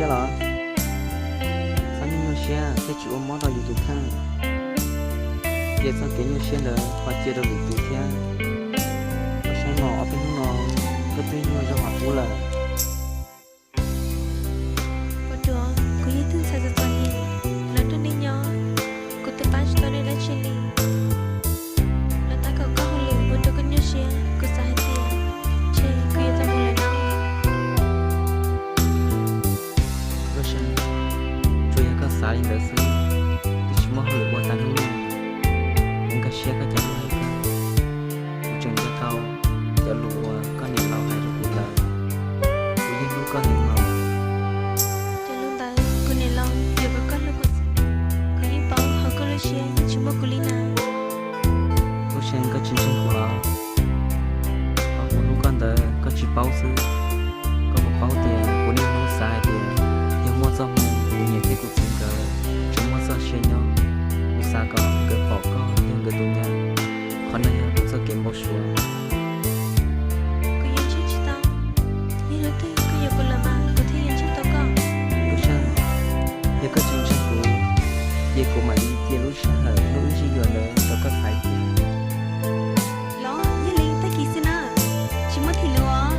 些了，咱们有些在酒猫到有就看，也曾给有些的话接着路昨天，我想老边弄个对牛就话多了。我说，我一定才在做你，那对你鸟，我得把手里的钱里，那大概搞好了，我都跟有些，我啥还点，钱我也在不来闹。我想，主要个啥人的事，就什么好我单弄。xe cái chả hay cả, chừng cái tàu, chả lúa, có niềm lâu hay rồi cũng là, cũng như lúa có niềm lâu. Chả luôn ta, cũng niềm lâu, giờ bà có lúc gì, có những bao họ có lúc xe, chỉ một cú lina. Tôi xem có chính chính của nó, họ cũng lúc con đời có chỉ bao sư, có một bao tiền, cũng niềm lâu sai tiền, nhưng mà xong cũng nhiều cái cuộc tình cờ, chúng mà sao xe nhau, cũng xa có, cứ bỏ có. Người tu nhà, hôm nay cũng sẽ kiếm một số. Có những chuyện chỉ tao, như lúc thấy có nhiều lần mà có thể nhận chắc tao con. Lúc sáng, giờ có chuyện chắc của, giờ của mày thì lúc sáng hở, lúc chỉ giờ nữa, tao có phải gì? Lo, như linh ta kỳ xin à, chỉ mất thì lúa.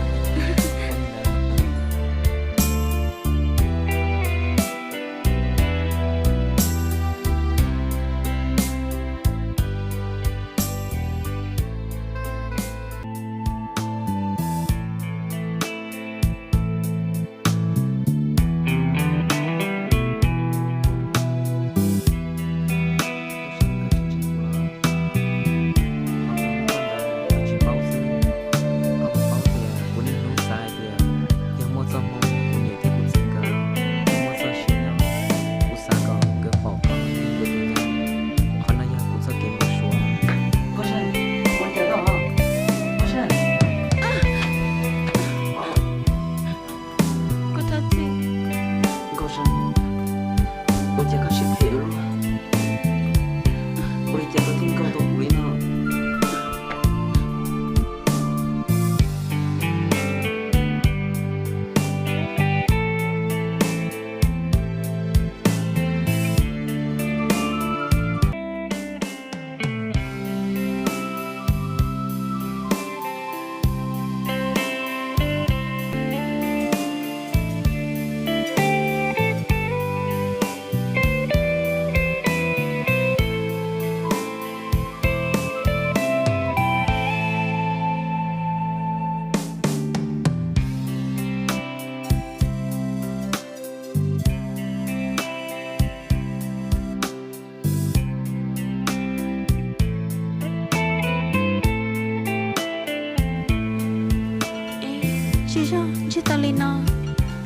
Chỉ tao lên nó,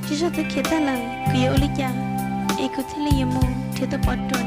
chỉ cho tôi kia ta lần, cứ yêu lý cha, ai cứ thấy lý yêu mù, thì tôi bỏ trốn